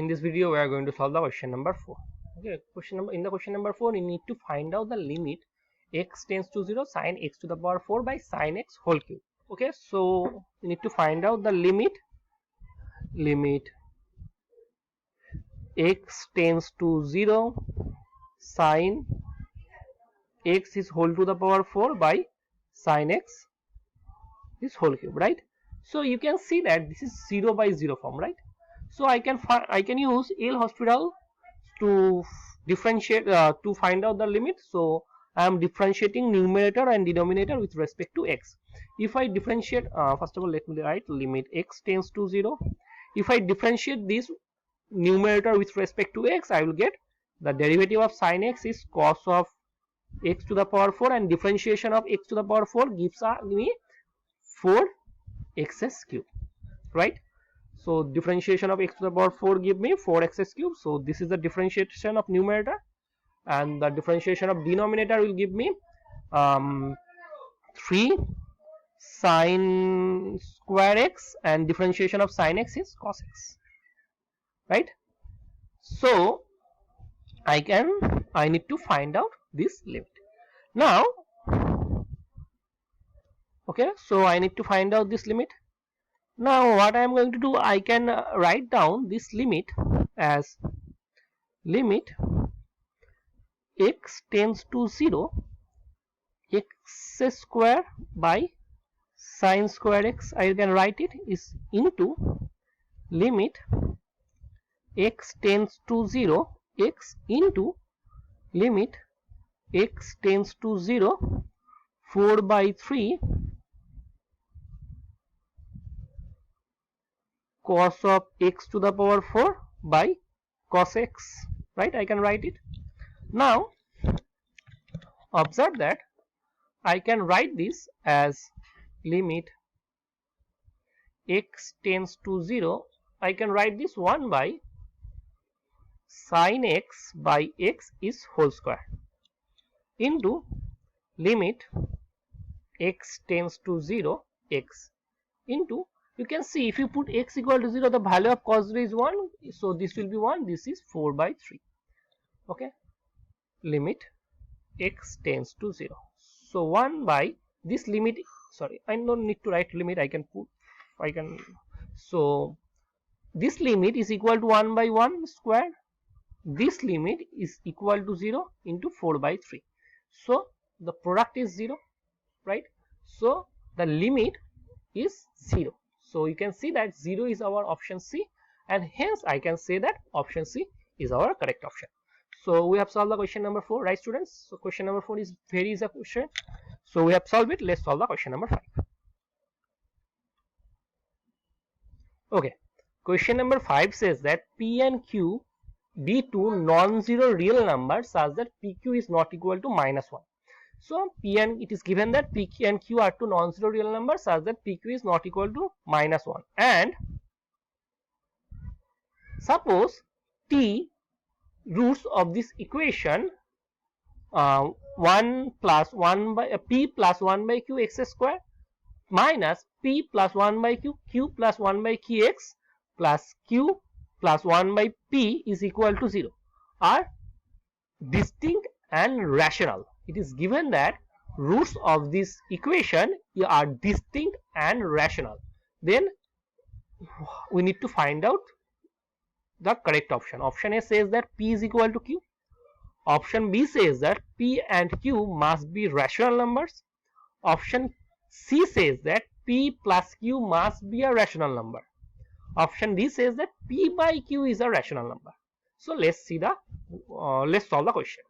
in this video we are going to solve the question number 4. Okay, in the question number 4 you need to find out the limit x tends to 0 sin x to the power 4 by sin x whole cube. Okay, so you need to find out the limit x tends to 0 sin x is whole to the power 4 by sin x is whole cube, right? So you can see that this is 0 by 0 form, right? So I can use L'Hospital to differentiate to find out the limit. So I am differentiating numerator and denominator with respect to x. If I differentiate, first of all let me write limit x tends to 0. If I differentiate this numerator with respect to x, I will get the derivative of sin x is cos of x to the power 4, and differentiation of x to the power 4 gives me 4x cube, right? So differentiation of x to the power 4 give me 4x cube. So this is the differentiation of numerator, and the differentiation of denominator will give me 3 sin square x, and differentiation of sin x is cos x, right? So I need to find out this limit now. Okay, so I need to find out this limit. Now what I am going to do, I can write down this limit as limit x tends to 0 x square by sin square x, I can write it is into limit x tends to 0 x into limit x tends to 0 4 by 3 cos of x to the power 4 by cos x, right? I can write it. Now observe that I can write this as limit x tends to 0, I can write this 1 by sin x by x is whole square into limit x tends to 0 x into, you can see if you put x equal to 0, the value of cos 0 is 1, so this will be 1, this is 4 by 3. Okay, limit x tends to 0. So 1 by this limit, sorry, I don't need to write limit, so this limit is equal to 1 by 1 square, this limit is equal to 0 into 4 by 3. So the product is 0, right? So the limit is 0. So you can see that 0 is our option C, and hence I can say that option C is our correct option. So we have solved the question number 4, right students? So question number 4 is very easy question. So we have solved it. Let's solve the question number 5. Okay, question number 5 says that P and Q be two non-zero real numbers such that PQ is not equal to -1. So it is given that P and Q are two non-zero real numbers such that PQ is not equal to -1, and suppose T roots of this equation 1 plus 1 by P plus 1 by Q x square minus P plus 1 by Q plus 1 by Qx plus Q plus 1 by P is equal to 0 are distinct and rational. It is given that roots of this equation are distinct and rational. Then we need to find out the correct option. Option A says that P is equal to Q. Option B says that P and Q must be rational numbers. Option C says that P plus Q must be a rational number. Option D says that P by Q is a rational number. So let's solve the question.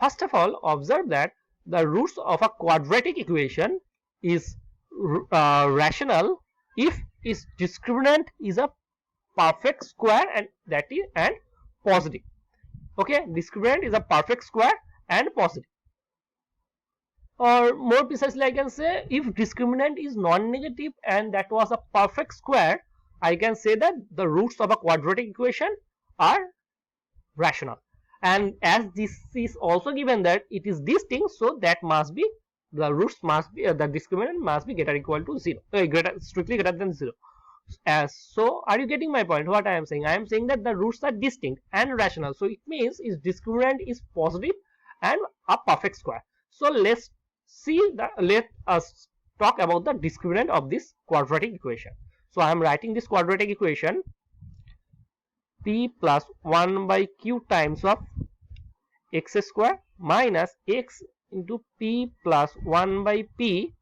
First of all, observe that the roots of a quadratic equation is rational if its discriminant is a perfect square and positive. Okay, discriminant is a perfect square and positive. Or more precisely I can say, if discriminant is non-negative and that was a perfect square, I can say that the roots of a quadratic equation are rational. And as this is also given that it is distinct, so that must be the roots must be the discriminant must be greater or equal to 0, strictly greater than 0. So are you getting my point? What I am saying? I am saying that the roots are distinct and rational. So it means its discriminant is positive and a perfect square. So let us talk about the discriminant of this quadratic equation. So I am writing this quadratic equation: p plus 1 by q times of x square minus x into p plus 1 by p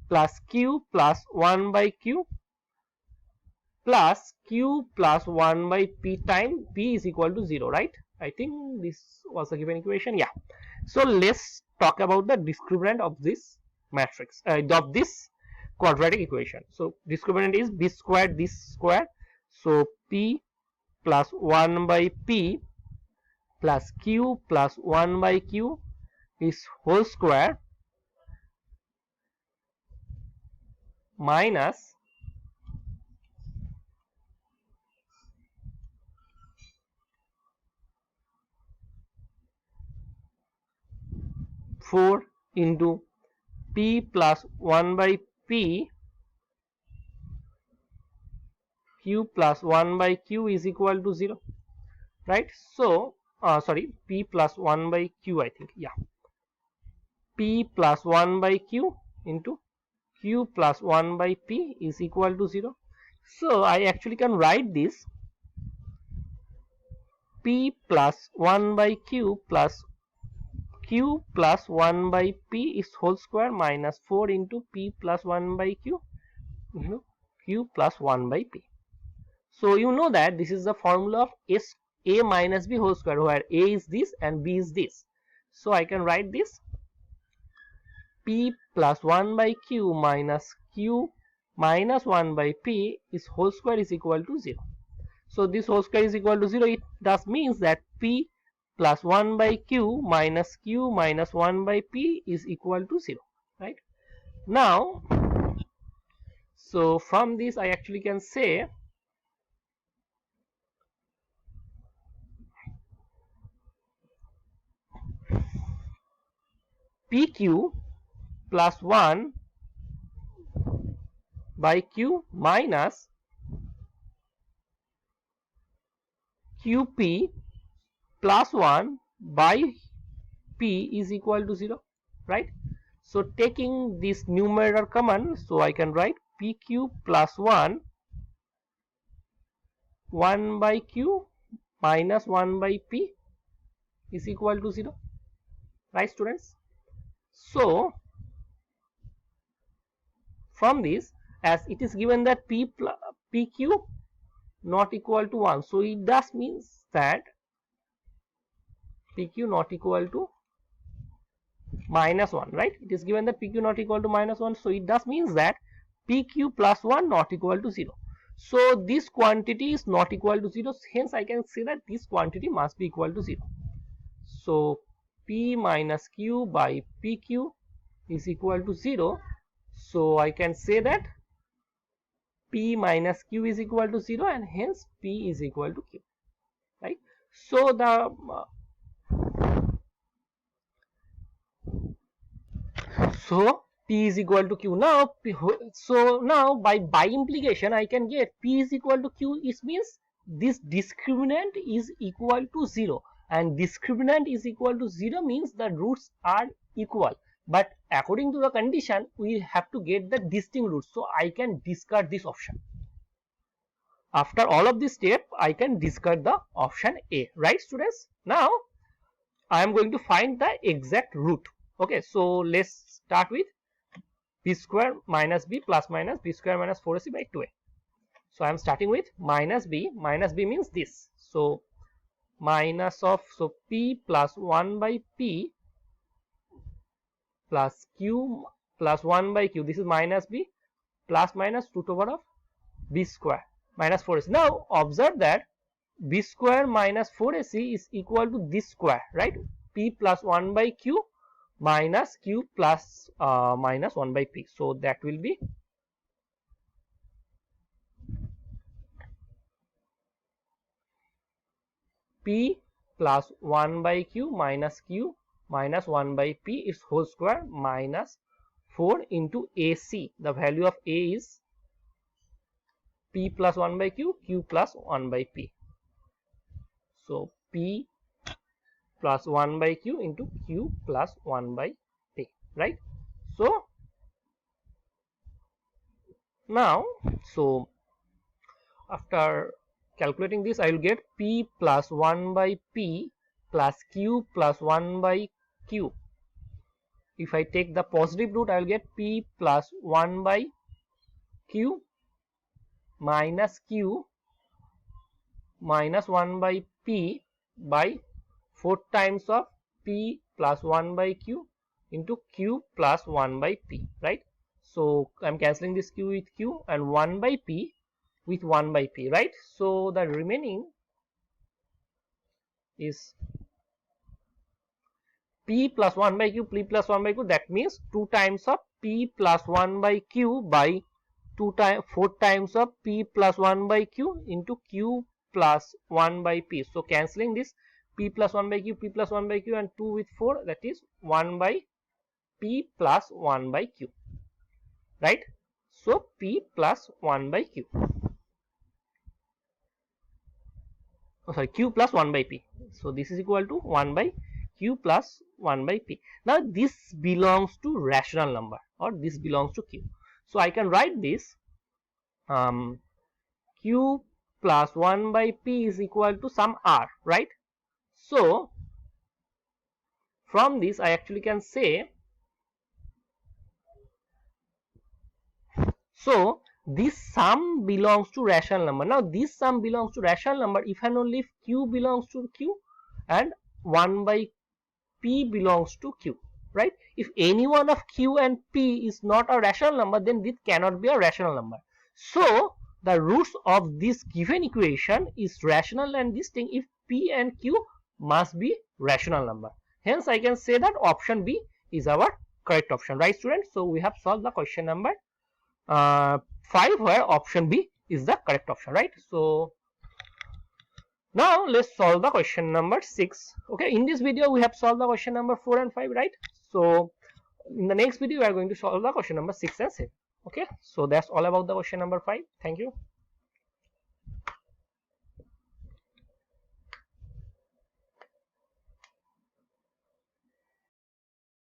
plus q plus 1 by q plus q plus 1 by p time p is equal to 0, right? I think this was a given equation. Yeah. So let's talk about the discriminant of this matrix, of this quadratic equation. So discriminant is b squared this square. So p plus 1 by p plus q plus 1 by q is whole square minus 4 into p plus 1 by p q plus 1 by q is equal to 0, right? So sorry, p plus 1 by q, I think. Yeah, p plus 1 by q into q plus 1 by p is equal to 0. So I actually can write this: p plus 1 by q plus q plus 1 by p is whole square minus 4 into p plus 1 by q into q plus 1 by p. So you know that this is the formula of a minus b whole square, where a is this and b is this. So I can write this: p plus 1 by q minus q minus 1 by p is whole square is equal to 0. So this whole square is equal to 0. It thus means that p plus 1 by q minus 1 by p is equal to 0, right? Now, so from this I actually can say pq plus 1 by q minus qp plus 1 by p is equal to 0, right? So taking this numerator common, so I can write pq plus 1 by q minus 1 by p is equal to 0, right, students? So from this, as it is given that pq not equal to 1, so it does means that pq not equal to minus 1, right? It is given that pq not equal to minus 1, so it does means that pq plus 1 not equal to 0. So this quantity is not equal to 0, hence I can say that this quantity must be equal to 0. So p minus q by pq is equal to 0. So I can say that p minus q is equal to 0, and hence p is equal to q, right? So p is equal to q. Now so now by implication I can get p is equal to q. It means this discriminant is equal to 0, and discriminant is equal to 0 means the roots are equal. But according to the condition, we have to get the distinct roots. So I can discard this option. After all of this step, I can discard the option A, right, students? Now I am going to find the exact root. Okay, so let's start with b square minus b plus minus b square minus 4ac by 2a. So I am starting with minus b. Minus b means this. So minus of, so p plus 1 by p plus q plus 1 by q. This is minus b plus minus root over of b square minus 4ac. Now observe that b square minus 4ac is equal to this square, right? P plus 1 by q minus q plus minus 1 by p. So that will be p plus 1 by q minus 1 by p is whole square minus 4 into ac. The value of a is p plus 1 by q, q plus 1 by p. So p plus 1 by q into q plus 1 by p, right? So now, so after calculating this, I will get p plus 1 by p plus q plus 1 by q. If I take the positive root, I will get p plus 1 by q minus q minus 1 by p by 4 times of p plus 1 by q into q plus 1 by p, right? So I'm cancelling this q with q and 1 by p with 1 by p, right? So the remaining is p plus 1 by q, p plus 1 by q, that means 2 times of p plus 1 by q by 4 times of p plus 1 by q into q plus 1 by p. So cancelling this p plus 1 by q, p plus 1 by q and 2 with 4, that is 1 by p plus 1 by q, right? So p plus 1 by q. Oh, sorry, q plus 1 by p. So this is equal to 1 by q plus 1 by p. Now this belongs to rational number, or this belongs to q. So I can write this q plus 1 by p is equal to some r, right? So from this I actually can say, so this sum belongs to rational number. Now this sum belongs to rational number if and only if q belongs to q and 1 by p belongs to q, right? If any one of q and p is not a rational number, then this cannot be a rational number. So the roots of this given equation is rational and distinct if p and q must be rational number. Hence I can say that option B is our correct option, right students? So we have solved the question number 5, where option B is the correct option, right? So now let's solve the question number 6. Okay, in this video we have solved the question number 4 and 5, right? So in the next video we are going to solve the question number 6 and 7. Okay, so that's all about the question number 5. Thank you.